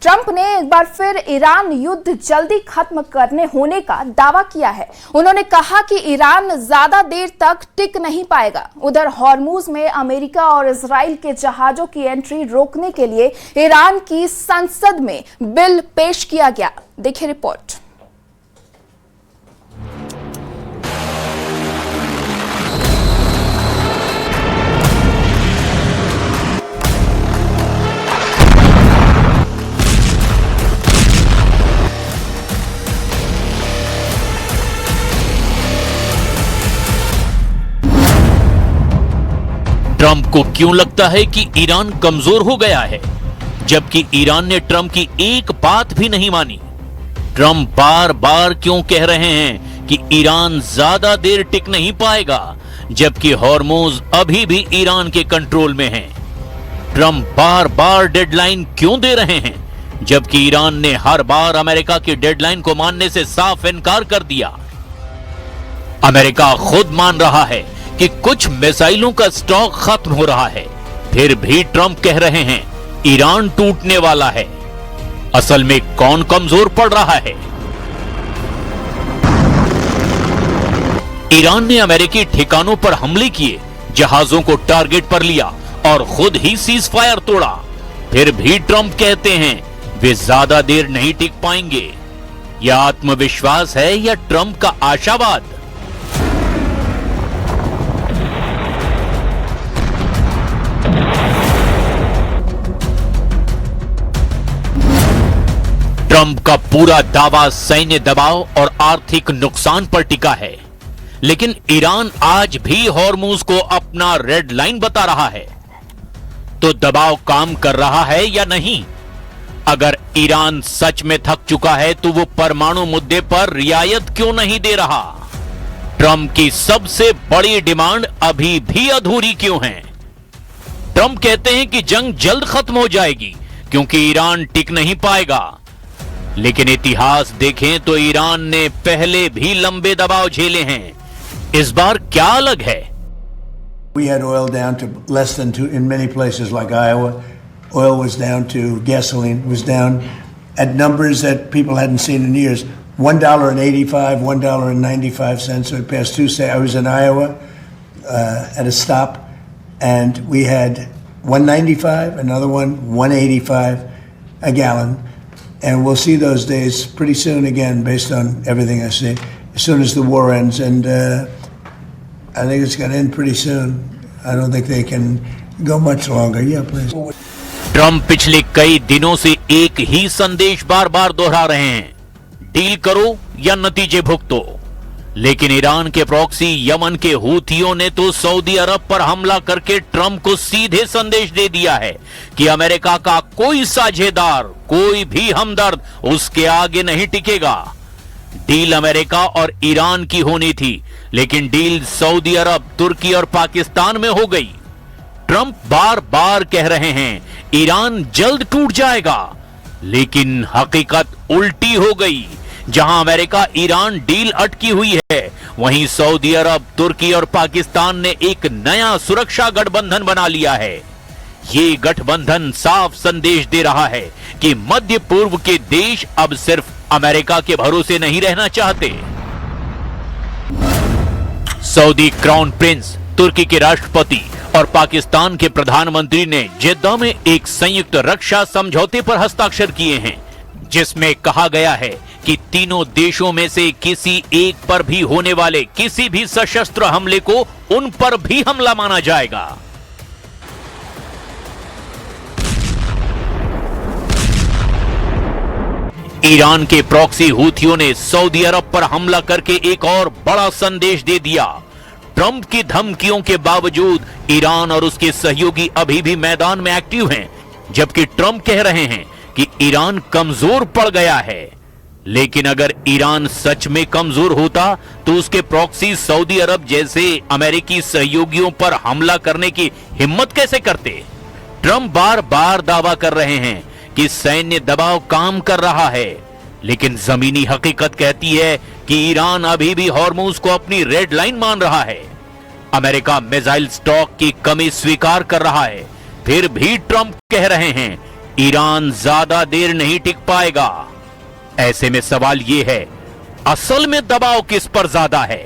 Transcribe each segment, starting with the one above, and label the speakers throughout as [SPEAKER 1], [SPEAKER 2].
[SPEAKER 1] Trump ने एक बार फिर ईरान युद्ध जल्दी खत्म करने होने का दावा किया है। उन्होंने कहा कि ईरान ज्यादा देर तक टिक नहीं पाएगा। उधर हॉर्मुज में अमेरिका और इजराइल के जहाजों की एंट्री रोकने के लिए ईरान की संसद में बिल पेश किया गया। देखिए रिपोर्ट।
[SPEAKER 2] ट्रंप को क्यों लगता है कि ईरान कमजोर हो गया है, जबकि ईरान ने ट्रंप की एक बात भी नहीं मानी? ट्रंप बार बार क्यों कह रहे हैं कि ईरान ज्यादा देर टिक नहीं पाएगा, जबकि हॉर्मुज अभी भी ईरान के कंट्रोल में है? ट्रंप बार बार डेडलाइन क्यों दे रहे हैं, जबकि ईरान ने हर बार अमेरिका की डेडलाइन को मानने से साफ इनकार कर दिया? अमेरिका खुद मान रहा है कि कुछ मिसाइलों का स्टॉक खत्म हो रहा है, फिर भी ट्रंप कह रहे हैं ईरान टूटने वाला है। असल में कौन कमजोर पड़ रहा है? ईरान ने अमेरिकी ठिकानों पर हमले किए, जहाजों को टारगेट पर लिया और खुद ही सीज फायर तोड़ा। फिर भी ट्रंप कहते हैं वे ज्यादा देर नहीं टिक पाएंगे। यह आत्मविश्वास है या ट्रंप का आशावाद? ट्रंप का पूरा दावा सैन्य दबाव और आर्थिक नुकसान पर टिका है, लेकिन ईरान आज भी हॉर्मुज को अपना रेड लाइन बता रहा है। तो दबाव काम कर रहा है या नहीं? अगर ईरान सच में थक चुका है तो वो परमाणु मुद्दे पर रियायत क्यों नहीं दे रहा? ट्रंप की सबसे बड़ी डिमांड अभी भी अधूरी क्यों है? ट्रंप कहते हैं कि जंग जल्द खत्म हो जाएगी क्योंकि ईरान टिक नहीं पाएगा, लेकिन इतिहास देखें तो ईरान ने पहले भी लंबे दबाव झेले हैं। इस बार क्या अलग है?
[SPEAKER 3] We had oil down to less than two in many places like Iowa. Oil was down to gasoline was down at numbers that people hadn't seen in years. $1.85, $1.95. So it passed Tuesday. I was in Iowa at a stop, and we had $1.95, another one $1.85 a gallon. And we'll see those days pretty soon again, based on everything I see, as soon as the war ends. And I think it's going to end pretty soon. I don't think they can go much longer. Yeah, please.
[SPEAKER 2] Trump पिछले कई दिनों से एक ही संदेश बार बार दोहरा रहे हैं, deal करो या नतीजे भुगतो। लेकिन ईरान के प्रॉक्सी यमन के हूथियों ने तो सऊदी अरब पर हमला करके ट्रंप को सीधे संदेश दे दिया है कि अमेरिका का कोई साझेदार, कोई भी हमदर्द उसके आगे नहीं टिकेगा। डील अमेरिका और ईरान की होनी थी, लेकिन डील सऊदी अरब, तुर्की और पाकिस्तान में हो गई। ट्रंप बार बार कह रहे हैं ईरान जल्द टूट जाएगा, लेकिन हकीकत उल्टी हो गई। जहां अमेरिका ईरान डील अटकी हुई है, वहीं सऊदी अरब, तुर्की और पाकिस्तान ने एक नया सुरक्षा गठबंधन बना लिया है। ये गठबंधन साफ संदेश दे रहा है कि मध्य पूर्व के देश अब सिर्फ अमेरिका के भरोसे नहीं रहना चाहते। सऊदी क्राउन प्रिंस, तुर्की के राष्ट्रपति और पाकिस्तान के प्रधानमंत्री ने जेद्दा में एक संयुक्त रक्षा समझौते पर हस्ताक्षर किए हैं, जिसमें कहा गया है कि तीनों देशों में से किसी एक पर भी होने वाले किसी भी सशस्त्र हमले को उन पर भी हमला माना जाएगा। ईरान के प्रॉक्सी हूथियों ने सऊदी अरब पर हमला करके एक और बड़ा संदेश दे दिया। ट्रंप की धमकियों के बावजूद ईरान और उसके सहयोगी अभी भी मैदान में एक्टिव हैं, जबकि ट्रंप कह रहे हैं कि ईरान कमजोर पड़ गया है। लेकिन अगर ईरान सच में कमजोर होता तो उसके प्रॉक्सी सऊदी अरब जैसे अमेरिकी सहयोगियों पर हमला करने की हिम्मत कैसे करते? ट्रंप बार बार दावा कर रहे हैं कि सैन्य दबाव काम कर रहा है, लेकिन जमीनी हकीकत कहती है कि ईरान अभी भी हॉर्मुज को अपनी रेड लाइन मान रहा है। अमेरिका मिसाइल स्टॉक की कमी स्वीकार कर रहा है, फिर भी ट्रंप कह रहे हैं ईरान ज्यादा देर नहीं टिक पाएगा। ऐसे में सवाल यह है, असल में दबाव किस पर ज्यादा है?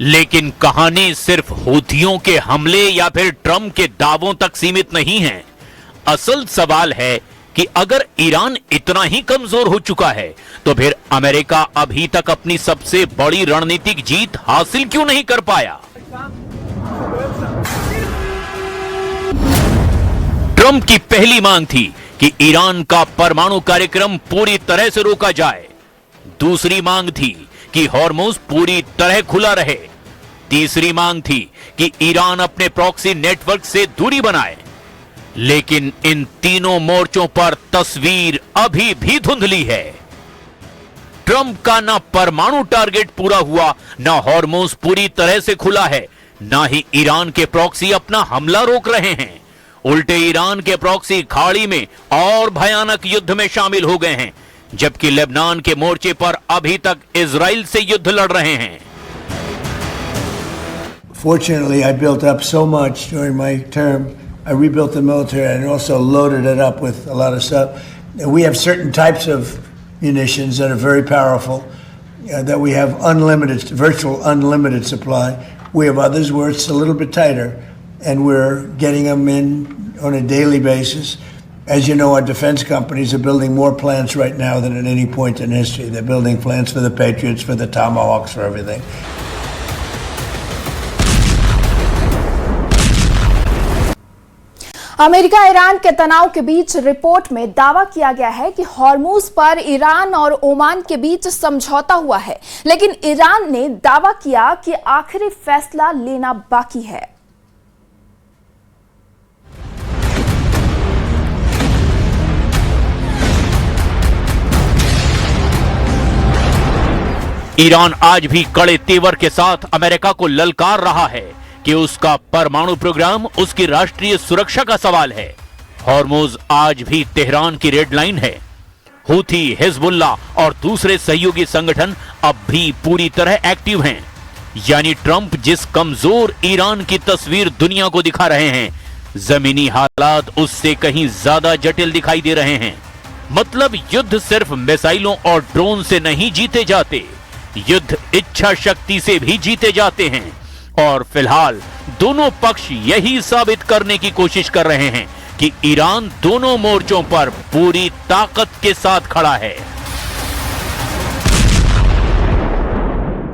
[SPEAKER 2] लेकिन कहानी सिर्फ हूथियों के हमले या फिर ट्रंप के दावों तक सीमित नहीं है। असल सवाल है कि अगर ईरान इतना ही कमजोर हो चुका है तो फिर अमेरिका अभी तक अपनी सबसे बड़ी रणनीतिक जीत हासिल क्यों नहीं कर पाया? ट्रंप की पहली मांग थी कि ईरान का परमाणु कार्यक्रम पूरी तरह से रोका जाए। दूसरी मांग थी कि हॉर्मुज पूरी तरह खुला रहे। तीसरी मांग थी कि ईरान अपने प्रॉक्सी नेटवर्क से दूरी बनाए। लेकिन इन तीनों मोर्चों पर तस्वीर अभी भी धुंधली है। ट्रंप का ना परमाणु टारगेट पूरा हुआ, ना हॉर्मुज पूरी तरह से खुला है, ना ही ईरान के प्रॉक्सी अपना हमला रोक रहे हैं। उल्टे ईरान के प्रॉक्सी खाड़ी में और भयानक युद्ध में शामिल हो गए हैं, जबकि लेबनान के मोर्चे पर अभी तक इजराइल से युद्ध लड़ रहे हैं।
[SPEAKER 3] Fortunately, I built up so much during my term. I rebuilt the military and also loaded it up with a lot of stuff. We have certain types of munitions that are very powerful, that we have unlimited, virtual unlimited supply. We have others where it's a little bit tighter, and we're getting them in on a daily basis. As you know, our defense companies are building more plants right now than at any point in history. They're building plants for the Patriots, for the Tomahawks, for everything.
[SPEAKER 1] America Iran के तनाव के बीच report में दावा किया गया है कि Hormuz पर ईरान और ओमान के बीच समझौता हुआ है, लेकिन ईरान ने दावा किया कि आखिरी फैसला लेना बाकी है।
[SPEAKER 2] ईरान आज भी कड़े तेवर के साथ अमेरिका को ललकार रहा है कि उसका परमाणु प्रोग्राम उसकी राष्ट्रीय सुरक्षा का सवाल है। हॉर्मुज आज भी तेहरान की रेड लाइन है। हूथी, हिजबुल्ला और दूसरे सहयोगी संगठन अब भी पूरी तरह एक्टिव हैं। यानी ट्रंप जिस कमजोर ईरान की तस्वीर दुनिया को दिखा रहे हैं, जमीनी हालात उससे कहीं ज्यादा जटिल दिखाई दे रहे हैं। मतलब युद्ध सिर्फ मिसाइलों और ड्रोन से नहीं जीते जाते, युद्ध इच्छा शक्ति से भी जीते जाते हैं। और फिलहाल दोनों पक्ष यही साबित करने की कोशिश कर रहे हैं कि ईरान दोनों मोर्चों पर पूरी ताकत के साथ खड़ा है।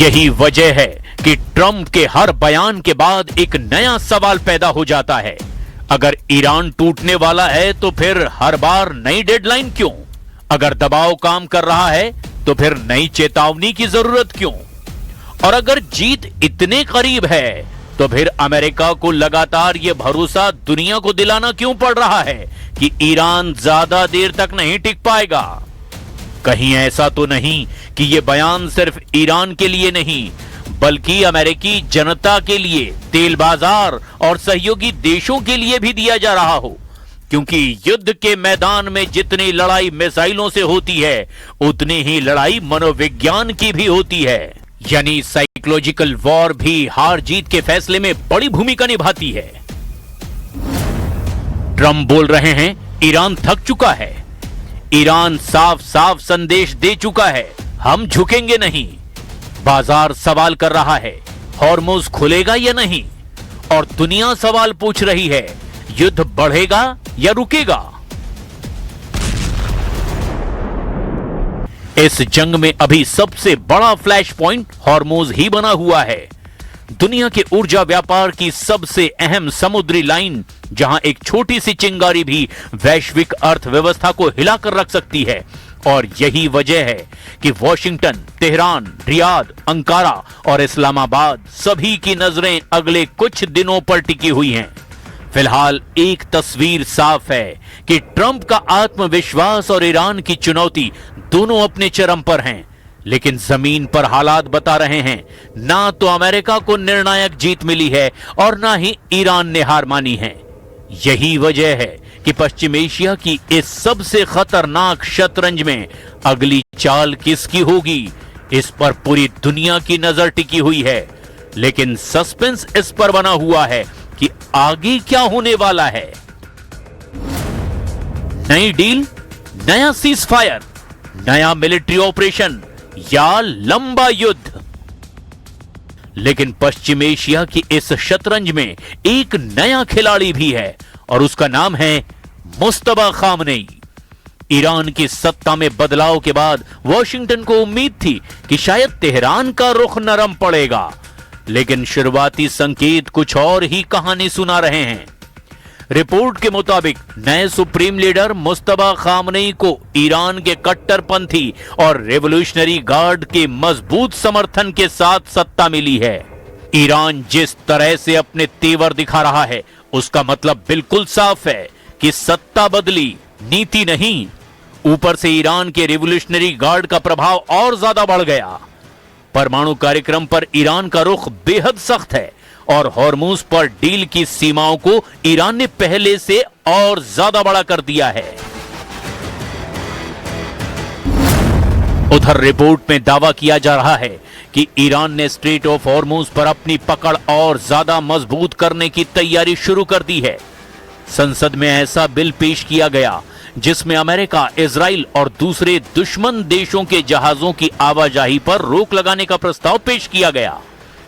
[SPEAKER 2] यही वजह है कि ट्रंप के हर बयान के बाद एक नया सवाल पैदा हो जाता है। अगर ईरान टूटने वाला है तो फिर हर बार नई डेडलाइन क्यों? अगर दबाव काम कर रहा है तो फिर नई चेतावनी की जरूरत क्यों? और अगर जीत इतने करीब है तो फिर अमेरिका को लगातार यह भरोसा दुनिया को दिलाना क्यों पड़ रहा है कि ईरान ज्यादा देर तक नहीं टिक पाएगा? कहीं ऐसा तो नहीं कि यह बयान सिर्फ ईरान के लिए नहीं, बल्कि अमेरिकी जनता के लिए, तेल बाजार और सहयोगी देशों के लिए भी दिया जा रहा हो? क्योंकि युद्ध के मैदान में जितनी लड़ाई मिसाइलों से होती है, उतनी ही लड़ाई मनोविज्ञान की भी होती है। यानी साइकोलॉजिकल वॉर भी हार जीत के फैसले में बड़ी भूमिका निभाती है। ट्रंप बोल रहे हैं ईरान थक चुका है। ईरान साफ साफ संदेश दे चुका है, हम झुकेंगे नहीं। बाजार सवाल कर रहा है, हॉर्मुज खुलेगा या नहीं? और दुनिया सवाल पूछ रही है, युद्ध बढ़ेगा या रुकेगा? इस जंग में अभी सबसे बड़ा फ्लैश पॉइंट हॉर्मुज ही बना हुआ है। दुनिया के ऊर्जा व्यापार की सबसे अहम समुद्री लाइन, जहां एक छोटी सी चिंगारी भी वैश्विक अर्थव्यवस्था को हिलाकर रख सकती है। और यही वजह है कि वॉशिंगटन, तेहरान, रियाद, अंकारा और इस्लामाबाद सभी की नजरें अगले कुछ दिनों पर टिकी हुई हैं। फिलहाल एक तस्वीर साफ है कि ट्रंप का आत्मविश्वास और ईरान की चुनौती दोनों अपने चरम पर हैं, लेकिन जमीन पर हालात बता रहे हैं ना तो अमेरिका को निर्णायक जीत मिली है और ना ही ईरान ने हार मानी है। यही वजह है कि पश्चिम एशिया की इस सबसे खतरनाक शतरंज में अगली चाल किसकी होगी, इस पर पूरी दुनिया की नजर टिकी हुई है। लेकिन सस्पेंस इस पर बना हुआ है कि आगे क्या होने वाला है। नई डील, नया सीज फायर, नया मिलिट्री ऑपरेशन या लंबा युद्ध। लेकिन पश्चिम एशिया की इस शतरंज में एक नया खिलाड़ी भी है और उसका नाम है मुस्तफा खामनेई। ईरान की सत्ता में बदलाव के बाद वॉशिंगटन को उम्मीद थी कि शायद तेहरान का रुख नरम पड़ेगा, लेकिन शुरुआती संकेत कुछ और ही कहानी सुना रहे हैं। रिपोर्ट के मुताबिक नए सुप्रीम लीडर मुस्तफा खामनेई को ईरान के कट्टरपंथी और रेवोल्यूशनरी गार्ड के मजबूत समर्थन के साथ सत्ता मिली है। ईरान जिस तरह से अपने तेवर दिखा रहा है, उसका मतलब बिल्कुल साफ है कि सत्ता बदली, नीति नहीं। ऊपर से ईरान के रेवोल्यूशनरी गार्ड का प्रभाव और ज्यादा बढ़ गया। परमाणु कार्यक्रम पर ईरान का रुख बेहद सख्त है और हॉर्मुज पर डील की सीमाओं को ईरान ने पहले से और ज्यादा बड़ा कर दिया है। उधर रिपोर्ट में दावा किया जा रहा है कि ईरान ने स्ट्रेट ऑफ हॉर्मुज पर अपनी पकड़ और ज्यादा मजबूत करने की तैयारी शुरू कर दी है। संसद में ऐसा बिल पेश किया गया जिसमें अमेरिका, इजराइल और दूसरे दुश्मन देशों के जहाजों की आवाजाही पर रोक लगाने का प्रस्ताव पेश किया गया।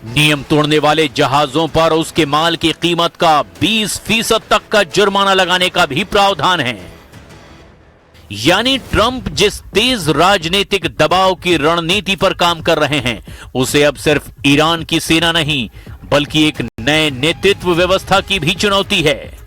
[SPEAKER 2] नियम तोड़ने वाले जहाजों पर उसके माल की कीमत का 20% तक का जुर्माना लगाने का भी प्रावधान है। यानी ट्रंप जिस तेज राजनीतिक दबाव की रणनीति पर काम कर रहे हैं, उसे अब सिर्फ ईरान की सेना नहीं बल्कि एक नए नेतृत्व व्यवस्था की भी चुनौती है।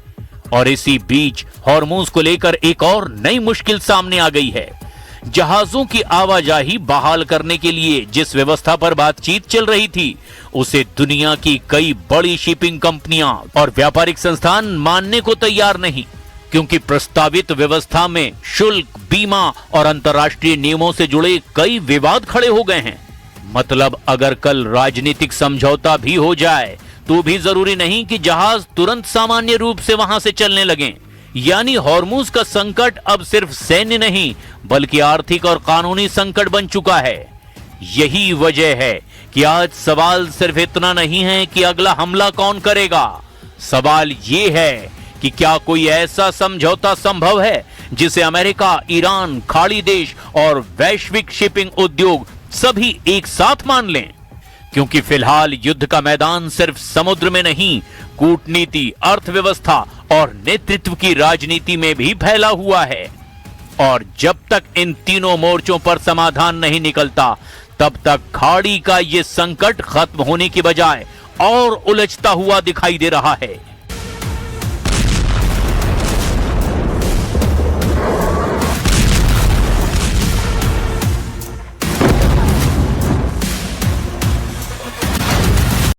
[SPEAKER 2] और इसी बीच हॉर्मुज को लेकर एक और नई मुश्किल सामने आ गई है। जहाजों की आवाजाही बहाल करने के लिए जिस व्यवस्था पर बातचीत चल रही थी, उसे दुनिया की कई बड़ी शिपिंग कंपनियां और व्यापारिक संस्थान मानने को तैयार नहीं, क्योंकि प्रस्तावित व्यवस्था में शुल्क, बीमा और अंतर्राष्ट्रीय नियमों से जुड़े कई विवाद खड़े हो गए हैं। मतलब अगर कल राजनीतिक समझौता भी हो जाए तो भी जरूरी नहीं कि जहाज तुरंत सामान्य रूप से वहां से चलने लगें। यानी हॉर्मुज का संकट अब सिर्फ सैन्य नहीं बल्कि आर्थिक और कानूनी संकट बन चुका है। यही वजह है कि आज सवाल सिर्फ इतना नहीं है कि अगला हमला कौन करेगा। सवाल यह है कि क्या कोई ऐसा समझौता संभव है जिसे अमेरिका, ईरान, खाड़ी देश और वैश्विक शिपिंग उद्योग सभी एक साथ मान लें। क्योंकि फिलहाल युद्ध का मैदान सिर्फ समुद्र में नहीं, कूटनीति, अर्थव्यवस्था और नेतृत्व की राजनीति में भी फैला हुआ है। और जब तक इन तीनों मोर्चों पर समाधान नहीं निकलता, तब तक खाड़ी का ये संकट खत्म होने की बजाय और उलझता हुआ दिखाई दे रहा है।